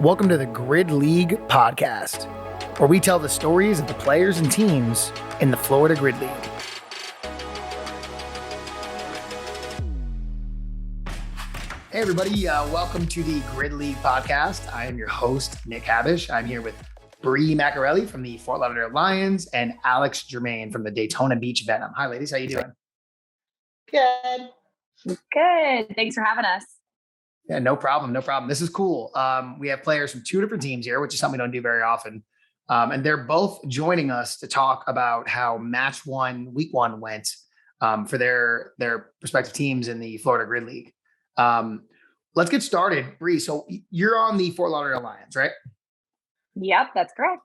Welcome to the Grid League podcast, where we tell the stories of the players and teams in the Florida Grid League. Hey everybody, welcome to the Grid League podcast. I am your host, Nick Habish. I'm here with Brielle Macchiarelli from the Fort Lauderdale Lions and Alex Germain from the Daytona Beach Venom. Hi ladies, how you doing? Good. Good. Thanks for having us. Yeah, no problem. This is cool. We have players from two different teams here, which is something we don't do very often. And they're both joining us to talk about how week one went for their respective teams in the Florida Grid League. Let's get started. Bris, so you're on the Fort Lauderdale Lions, right? Yep, that's correct.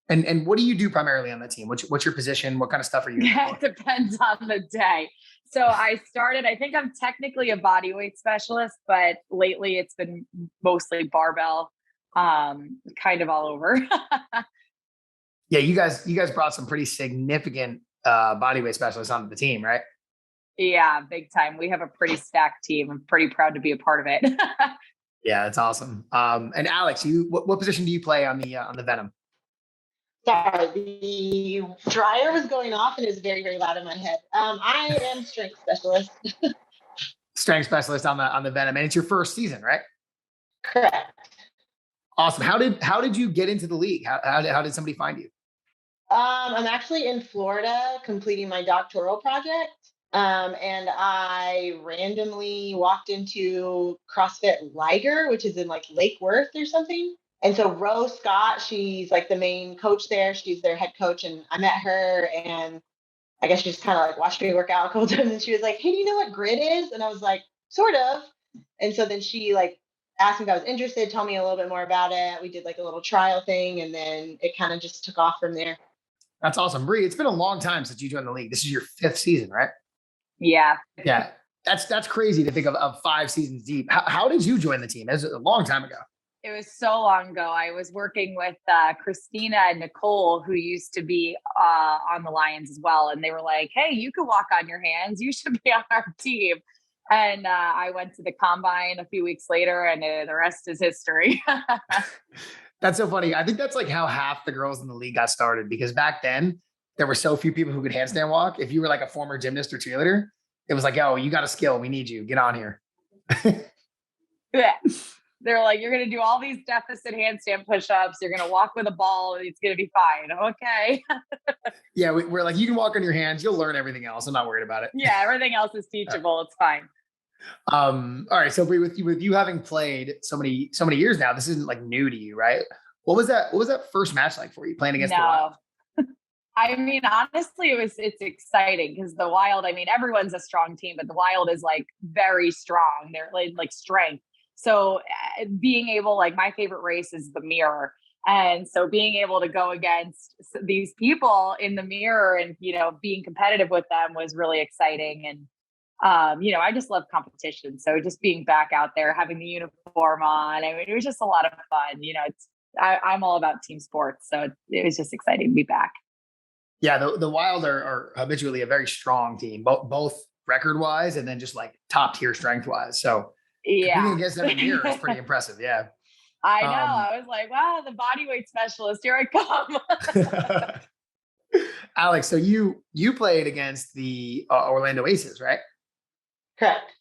And what do you do primarily on that team? What's your position? What kind of stuff are you doing? It depends on the day. So I think I'm technically a body weight specialist, but lately it's been mostly barbell, kind of all over. Yeah, you guys brought some pretty significant body weight specialists onto the team, right? Yeah, big time. We have a pretty stacked team. I'm pretty proud to be a part of it. Yeah, that's awesome. And Alex, what position do you play on the Venom? Sorry, the dryer was going off and it was very, very loud in my head. I am strength specialist. Strength specialist on the Venom, and it's your first season, right? Correct. Awesome. How did you get into the league? How did somebody find you? I'm actually in Florida completing my doctoral project. And I randomly walked into CrossFit Liger, which is in like Lake Worth or something. And so Rose Scott, she's like the main coach there. She's their head coach. And I met her and I guess she just kind of like watched me work out a couple times. And she was like, hey, do you know what grid is? And I was like, sort of. And so then she like asked me if I was interested, told me a little bit more about it. We did like a little trial thing. And then it kind of just took off from there. That's awesome. Bri, it's been a long time since you joined the league. This is your 5th season, right? Yeah. Yeah. That's crazy to think of 5 seasons deep. How did you join the team? It was a long time ago. It was so long ago. I was working with Christina and Nicole, who used to be on the Lions as well. And they were like, hey, you can walk on your hands. You should be on our team. And I went to the combine a few weeks later and the rest is history. That's so funny. I think that's like how half the girls in the league got started, because back then there were so few people who could handstand walk. If you were like a former gymnast or cheerleader, it was like, oh, you got a skill. We need you. Get on here. Yeah. They're like, you're going to do all these deficit handstand push-ups. You're going to walk with a ball and it's going to be fine. Okay. Yeah. We're like, you can walk on your hands. You'll learn everything else. I'm not worried about it. Yeah. Everything else is teachable. It's fine. All right. So Bri, with you having played so many years now, this isn't like new to you, right? What was that first match like for you, playing against the Wild? I mean, honestly, it's exciting because the Wild, I mean, everyone's a strong team, but the Wild is like very strong. They're like strength. So being able, like my favorite race is the mirror. And so being able to go against these people in the mirror and, being competitive with them was really exciting. And, I just love competition. So just being back out there, having the uniform on, I mean, it was just a lot of fun. I'm all about team sports. So it was just exciting to be back. Yeah. The Wild are habitually a very strong team, both record wise and then just like top tier strength wise. So yeah, competing against them in the mirror is pretty impressive. Yeah. I know. I was like, wow, the body weight specialist, here I come. Alex, so you played against the Orlando Aces, right? Correct.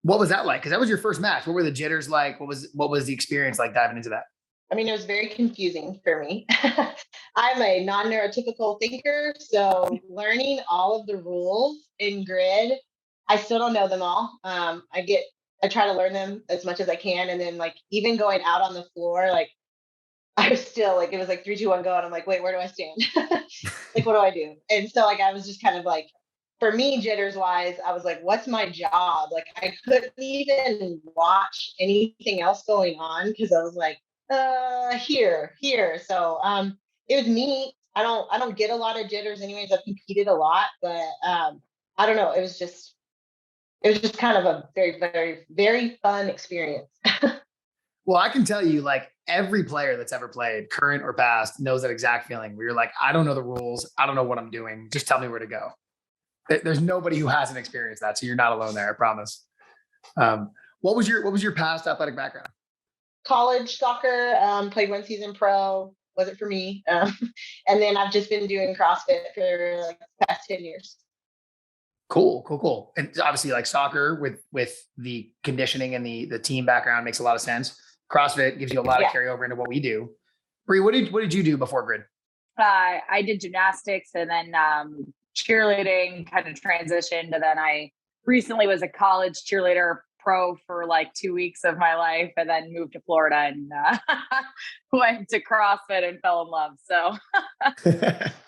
What was that like? Because that was your first match. What were the jitters like? What was the experience like diving into that? I mean, it was very confusing for me. I'm a non-neurotypical thinker, so learning all of the rules in grid, I still don't know them all. I try to learn them as much as I can. And then like, even going out on the floor, like I was still like, it was like 3, 2, 1, go. And I'm like, wait, where do I stand? Like, what do I do? And so like, I was just kind of like, for me, jitters wise, I was like, what's my job? Like I couldn't even watch anything else going on. Cause I was like, here. So, it was neat. I don't get a lot of jitters anyways. I've competed a lot, but, I don't know. It was just kind of a very, very, very fun experience. Well, I can tell you, like every player that's ever played, current or past, knows that exact feeling where you're like, I don't know the rules. I don't know what I'm doing. Just tell me where to go. There's nobody who hasn't experienced that. So you're not alone there. I promise. What was your past athletic background? college soccer, played 1 season pro, wasn't for me. And then I've just been doing CrossFit for like the past 10 years. Cool. And obviously like soccer with the conditioning and the team background makes a lot of sense. CrossFit gives you a lot of carryover into what we do. Brie, what did you do before Grid? I did gymnastics and then cheerleading, kind of transitioned. And then I recently was a college cheerleader pro for like 2 weeks of my life, and then moved to Florida and went to CrossFit and fell in love. So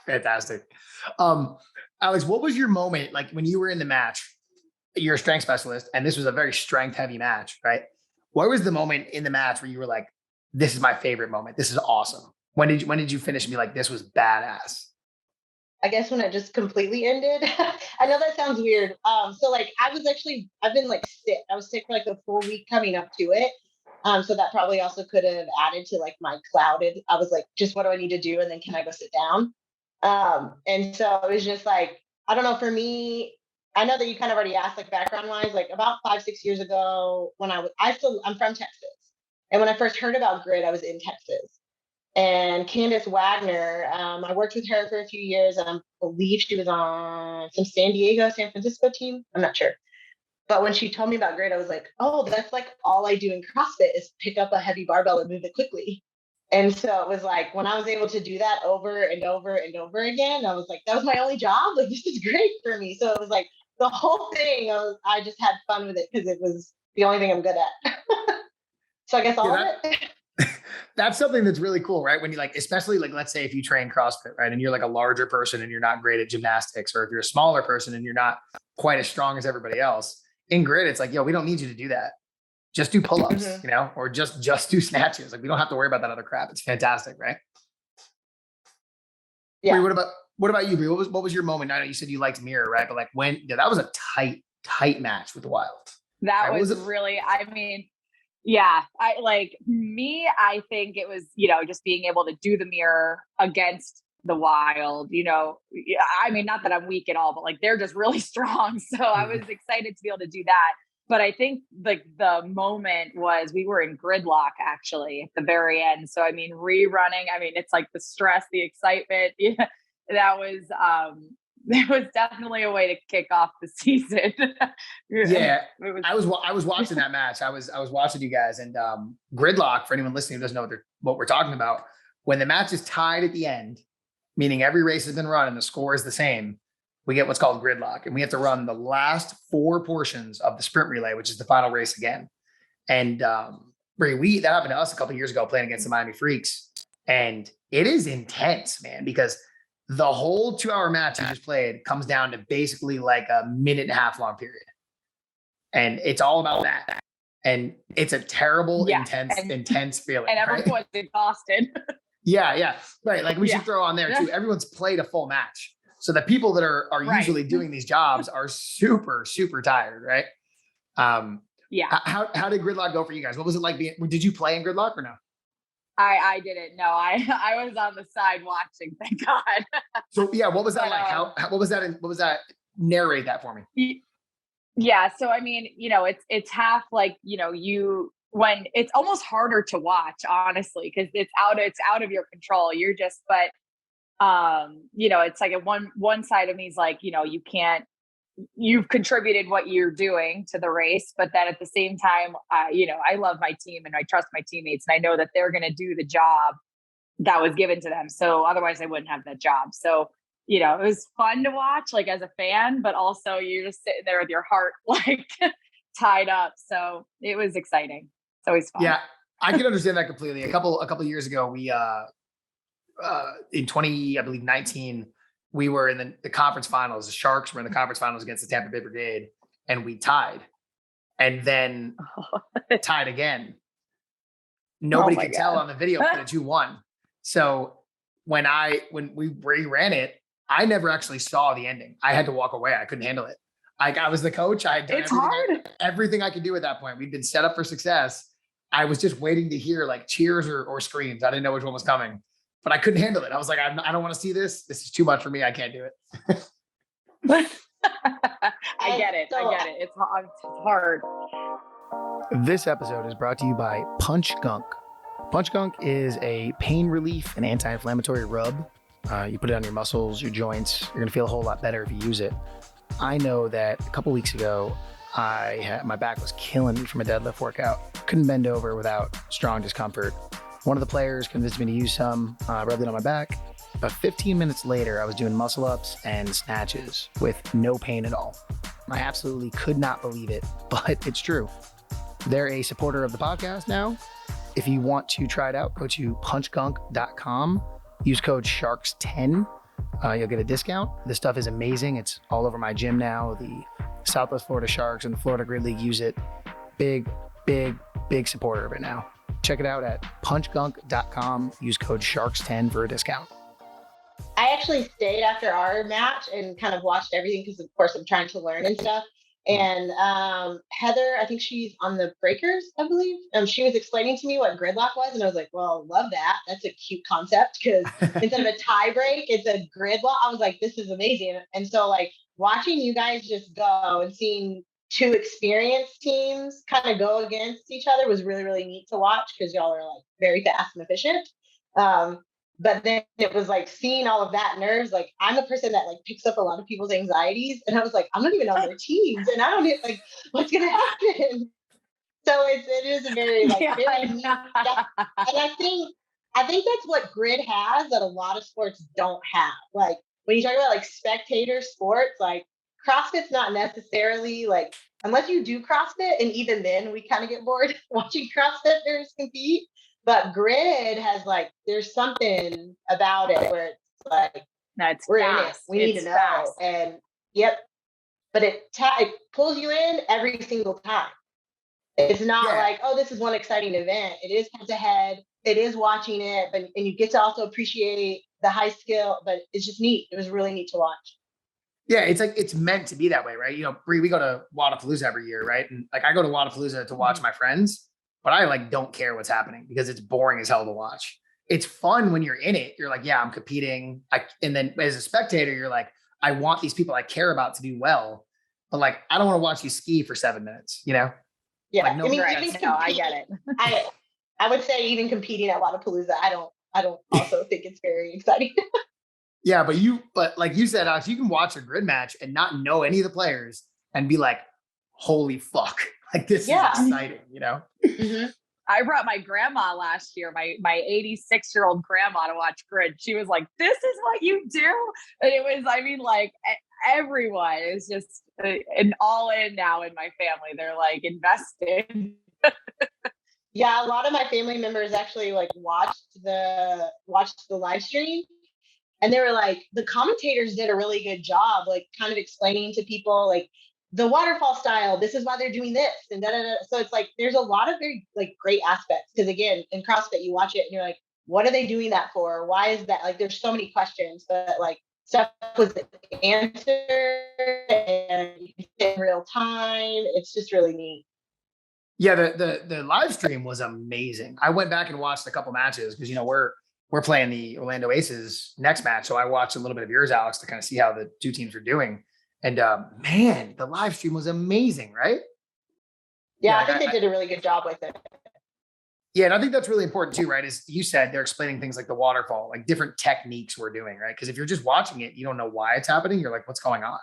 Fantastic. Alex, what was your moment like when you were in the match? You're a strength specialist, and this was a very strength heavy match, right? What was the moment in the match where you were like, this is my favorite moment. This is awesome. When did you finish and be like, this was badass? I guess when it just completely ended. I know that sounds weird. So like I've been like sick. I was sick for like a full week coming up to it. So that probably also could have added to like my clouded. I was like, just what do I need to do? And then can I go sit down? And so it was just like, I don't know, for me, I know that you kind of already asked like background wise, like about 5-6 years ago when I'm from Texas. And when I first heard about Grid, I was in Texas. And Candace Wagner, I worked with her for a few years, and I believe she was on some San Francisco team. I'm not sure. But when she told me about Grid, I was like, oh, that's like all I do in CrossFit is pick up a heavy barbell and move it quickly. And so it was like, when I was able to do that over and over and over again, I was like, that was my only job. Like, this is great for me. So it was like the whole thing, I just had fun with it because it was the only thing I'm good at. So I guess all of it. That's something that's really cool, right? When you like, especially like, let's say if you train CrossFit, right? And you're like a larger person and you're not great at gymnastics, or if you're a smaller person and you're not quite as strong as everybody else in Grid, it's like, yo, we don't need you to do that. Just do pull-ups, or just do snatches. Like we don't have to worry about that other crap. It's fantastic, right? Yeah. Brie, what about you, Brie? What was your moment? I know you said you liked Mirror, right? But like that was a tight match with the Wild. That was really, I mean, yeah, I think it was, just being able to do the Mirror against the Wild, I mean, not that I'm weak at all, but like, they're just really strong. So I was excited to be able to do that. But I think like the moment was we were in gridlock actually at the very end. So, I mean, rerunning, I mean, it's like the stress, the excitement, that was, there was definitely a way to kick off the season. Yeah, I was watching that match. I was watching you guys, and gridlock, for anyone listening who doesn't know what we're talking about, when the match is tied at the end, meaning every race has been run and the score is the same, we get what's called gridlock, and we have to run the last 4 portions of the sprint relay, which is the final race again. And Brie, that happened to us a couple of years ago playing against the Miami Freaks, and it is intense, man, because the whole 2-hour match you just played comes down to basically like a 1.5-minute long period. And it's all about that. And it's a terrible, intense feeling. And everyone's exhausted. Yeah. Right. Like we should throw on there too. Everyone's played a full match. So the people that are usually doing these jobs are super, super tired, right? How did gridlock go for you guys? What was it like did you play in gridlock or no? I didn't. No, I was on the side watching. Thank God. So yeah, what was that like? What was that? Narrate that for me. Yeah. So I mean, it's half like when it's almost harder to watch, honestly, because it's out of your control. You're just, but it's like one side of me is like, you've contributed what you're doing to the race, but then at the same time, I love my team and I trust my teammates and I know that they're going to do the job that was given to them. So otherwise I wouldn't have that job. So, it was fun to watch like as a fan, but also you're just sitting there with your heart like tied up. So it was exciting. It's always fun. Yeah, I can understand that completely. A couple of years ago, we, in 2019, we were in the conference finals. The Sharks were in the conference finals against the Tampa Bay Brigade, and we tied, and then tied again. Nobody could tell on the video footage who won. So when we ran it, I never actually saw the ending. I had to walk away. I couldn't handle it. I was the coach. I had done everything I could do at that point. We'd been set up for success. I was just waiting to hear like cheers or screams. I didn't know which one was coming. But I couldn't handle it. I was like, I don't want to see this. This is too much for me. I can't do it. I get it. It's hard. This episode is brought to you by Punch Gunk. Punch Gunk is a pain relief and anti-inflammatory rub. You put it on your muscles, your joints. You're gonna feel a whole lot better if you use it. I know that a couple weeks ago, my back was killing me from a deadlift workout. Couldn't bend over without strong discomfort. One of the players convinced me to use some, rubbed it on my back. About 15 minutes later, I was doing muscle ups and snatches with no pain at all. I absolutely could not believe it, but it's true. They're a supporter of the podcast now. If you want to try it out, go to punchgunk.com. Use code SHARKS10. You'll get a discount. This stuff is amazing. It's all over my gym now. The Southwest Florida Sharks and the Florida Gridley use it. Big supporter of it now. Check it out at punchgunk.com. Use code SHARKS10 for a discount. I actually stayed after our match and kind of watched everything because, of course, I'm trying to learn and stuff. And Heather, I think she's on the breakers, I believe. She was explaining to me what gridlock was. And I was like, well, love that. That's a cute concept because instead of a tie break, it's a gridlock. I was like, this is amazing. And so like watching you guys just go and seeing two experienced teams kind of go against each other was really, really neat to watch because y'all are like very fast and efficient. But then it was like seeing all of that nerves. Like I'm a person that like picks up a lot of people's anxieties, and I was like, I'm not even on their teams, and I don't get like what's gonna happen. So it is a very like very neat stuff. And I think that's what grid has that a lot of sports don't have. Like when you talk about like spectator sports, like CrossFit's not necessarily like unless you do CrossFit, and even then we kind of get bored watching CrossFitters compete. But grid has like, there's something about it where it's like, That's we're fast. in it. We need to know. Fast. And yep. But it pulls you in every single time. It's not like, oh, this is one exciting event. It is head to head. It is watching it, and you get to also appreciate the high skill, but it's just neat. It was really neat to watch. Yeah, it's like it's meant to be that way, right? You know, Brie, we go to Wadapalooza every year, right? And like I go to Wadapalooza to watch my friends. But I like don't care what's happening because it's boring as hell to watch. It's fun when you're in it. You're like, yeah, I'm competing. And then as a spectator, you're like, I want these people I care about to do well. But like, I don't want to watch you ski for 7 minutes, you know? Yeah. Like, no, I mean, I get it. I would say even competing at Wadapalooza, I don't also think it's very exciting. Yeah, but like you said, Alex, you can watch a grid match and not know any of the players and be like, holy fuck. Like this is exciting, you know? Mm-hmm. I brought my grandma last year, my 86-year-old grandma to watch grid. She was like, this is what you do? And it was, I mean, like everyone is just an all in now in my family. They're like invested. Yeah, a lot of my family members actually like watched the live stream. And they were like, the commentators did a really good job, like kind of explaining to people like, the waterfall style, this is why they're doing this and da, da, da. So it's like there's a lot of very like great aspects because again in CrossFit you watch it and you're like, what are they doing that for? Why is that? Like there's so many questions, but like stuff was answered and in real time. It's just really neat. Yeah, the live stream was amazing. I went back and watched a couple matches because you know we're playing the Orlando Aces next match, so I watched a little bit of yours, Alex, to kind of see how the two teams are doing. And man, the live stream was amazing, right? Yeah, I think they did a really good job with it. Yeah, and I think that's really important too, right? As you said, they're explaining things like the waterfall, like different techniques we're doing, right? Because if you're just watching it, you don't know why it's happening. You're like, what's going on?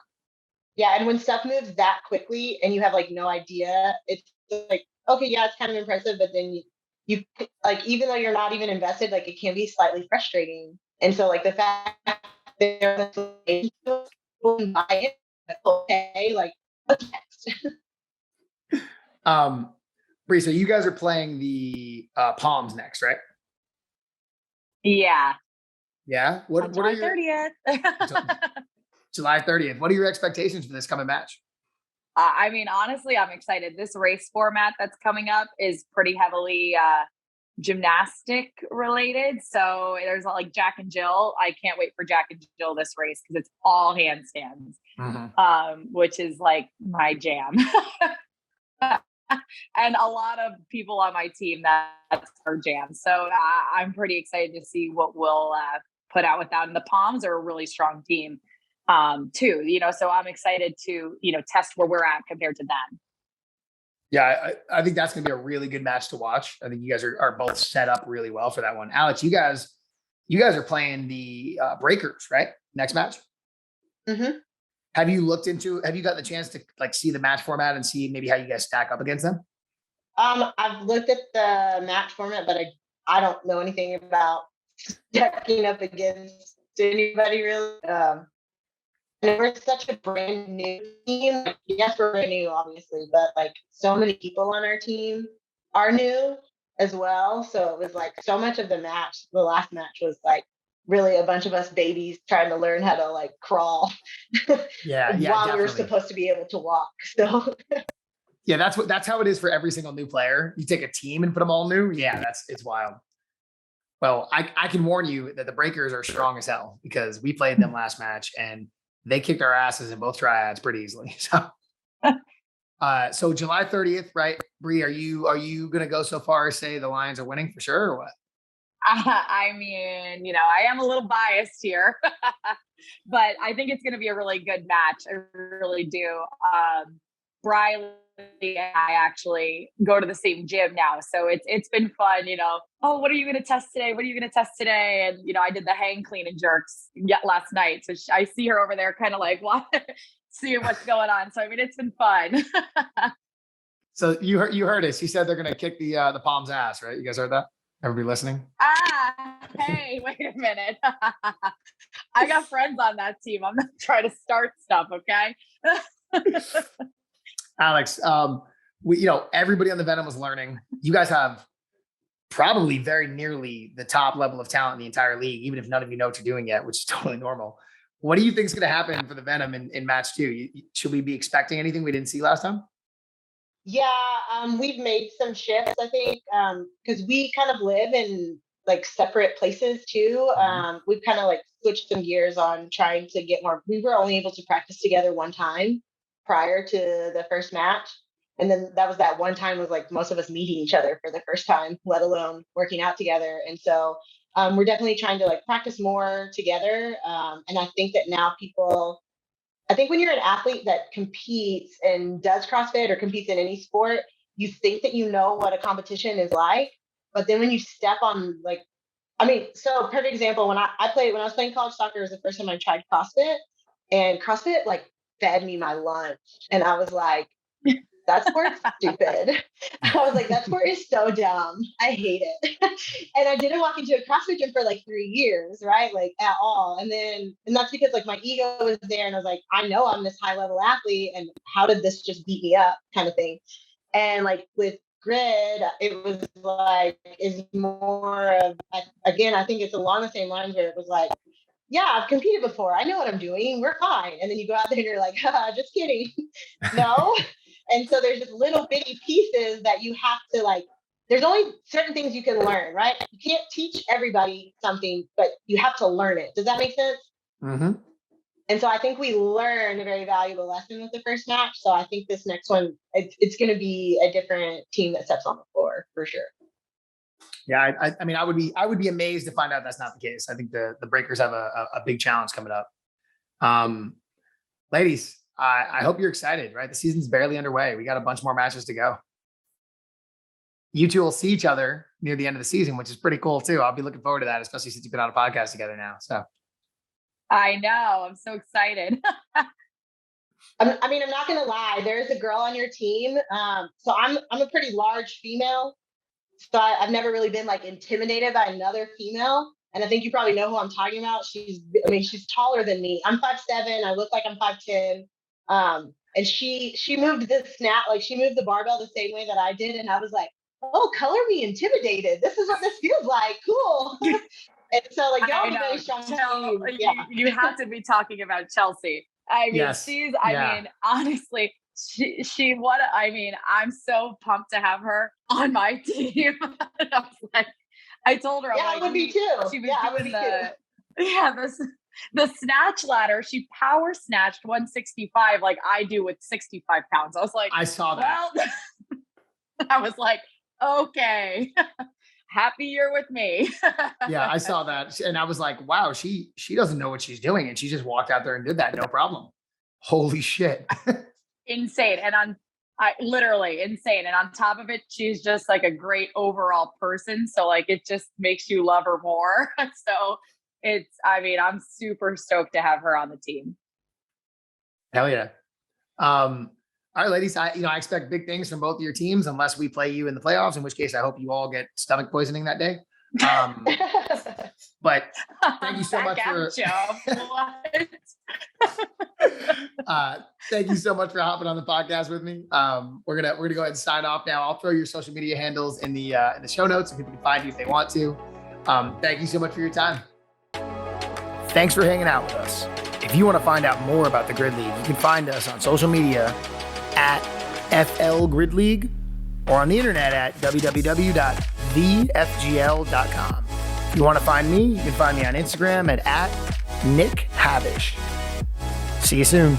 Yeah, and when stuff moves that quickly and you have like no idea, it's like, okay, yeah, it's kind of impressive, but then you like, even though you're not even invested, like it can be slightly frustrating. And so like the fact that they're buy it, okay, like what's next? Brie, so you guys are playing the Palms next, right? Yeah. Yeah. What are your 30th? July 30th. What are your expectations for this coming match? I mean, honestly, I'm excited. This race format that's coming up is pretty heavily gymnastic related. So there's like Jack and Jill. I can't wait for Jack and Jill this race because it's all handstands, which is like my jam. And a lot of people on my team, that's our jam. So I'm pretty excited to see what we'll put out with that. And the Palms are a really strong team too, you know, so I'm excited to, you know, test where we're at compared to them. Yeah, I think that's going to be a really good match to watch. I think you guys are both set up really well for that one. Alex, you guys are playing the Breakers, right? Next match. Mm-hmm. Have you gotten the chance to like see the match format and see maybe how you guys stack up against them? I've looked at the match format, but I don't know anything about stacking up against anybody really. And we're such a brand new team. Like, yes, we're brand new, obviously, but like so many people on our team are new as well. So it was like so much of the last match was like really a bunch of us babies trying to learn how to like crawl Yeah, while definitely. we were supposed to be able to walk. So Yeah, that's how it is for every single new player. You take a team and put them all new. Yeah, it's wild. Well, I can warn you that the Breakers are strong as hell because we played them last match and they kicked our asses in both triads pretty easily. So July 30th, right? Bri, are you gonna go so far as say the Lions are winning for sure or what? I mean, I am a little biased here, but I think it's going to be a really good match. I really do. Brielle and I actually go to the same gym now, so it's been fun. Oh, what are you going to test today? What are you going to test today? And I did the hang clean and jerks last night, so I see her over there, kind of like what, seeing what's going on. So I mean, it's been fun. So you heard it. She said they're gonna kick the Palms ass, right? You guys heard that? Everybody listening? Hey, wait a minute. I got friends on that team. I'm not trying to start stuff, okay? Alex, everybody on the Venom was learning. You guys have probably very nearly the top level of talent in the entire league, even if none of you know what you're doing yet, which is totally normal. What do you think is going to happen for the Venom in match 2? Should we be expecting anything we didn't see last time? yeah, we've made some shifts, I think, because we kind of live in like separate places too. We've kind of like switched some gears on trying to get more. We were only able to practice together one time prior to the first match. And then that was that one time was like most of us meeting each other for the first time, let alone working out together. And so we're definitely trying to like practice more together. And I think that now I think when you're an athlete that competes and does CrossFit or competes in any sport, you think that you know what a competition is like. But then when you step on so perfect example, when I was playing college soccer, it was the first time I tried CrossFit, and CrossFit like fed me my lunch. And I was like, that sport's stupid. I was like, that sport is so dumb. I hate it. And I didn't walk into a CrossFit gym for like 3 years, right? Like at all. And that's because like my ego was there and I was like, I know I'm this high level athlete and how did this just beat me up kind of thing. And like with Grid, it was like, is more of, again, I think it's along the same lines where it was like, yeah, I've competed before. I know what I'm doing. We're fine. And then you go out there and you're like, just kidding. No. And so there's just little bitty pieces that you have to like, there's only certain things you can learn, right? You can't teach everybody something, but you have to learn it. Does that make sense? Mm-hmm. And so I think we learned a very valuable lesson with the first match. So I think this next one, it's going to be a different team that steps on the floor for sure. Yeah, I mean, I would be amazed to find out that's not the case. I think the Breakers have a big challenge coming up. Ladies, I hope you're excited, right? The season's barely underway. We got a bunch more matches to go. You two will see each other near the end of the season, which is pretty cool too. I'll be looking forward to that, especially since you've been on a podcast together now. So I know. I'm so excited. I'm not going to lie. There is a girl on your team. So I'm a pretty large female. So I've never really been like intimidated by another female. And I think you probably know who I'm talking about. She's taller than me. I'm 5'7". I look like I'm 5'10". And she moved she moved the barbell the same way that I did. And I was like, oh, color me intimidated. This is what this feels like. Cool. And so like, y'all be very strong. Yeah. You have to be talking about Chelsea. I mean, yes. mean, honestly, I'm so pumped to have her on my team. I was like, I told her, I would be too. She was doing the snatch ladder. She power snatched 165 like I do with 65 pounds. I was like, I saw that. Well, I was like, okay, happy you're with me. Yeah, I saw that. And I was like, wow, she doesn't know what she's doing. And she just walked out there and did that. No problem. Holy shit. Insane. And I literally insane. And on top of it, she's just like a great overall person. So like, it just makes you love her more. So I'm super stoked to have her on the team. Hell yeah. All right, ladies, I expect big things from both of your teams unless we play you in the playoffs, in which case I hope you all get stomach poisoning that day. But thank you so much for thank you so much for hopping on the podcast with me. We're gonna go ahead and sign off now. I'll throw your social media handles in the show notes so people can find you if they want to. Thank you so much for your time. Thanks for hanging out with us. If you want to find out more about the Grid League, you can find us on social media at FL Grid League or on the internet at www.thefgl.com. If you want to find me, you can find me on Instagram at Nick Havish. See you soon.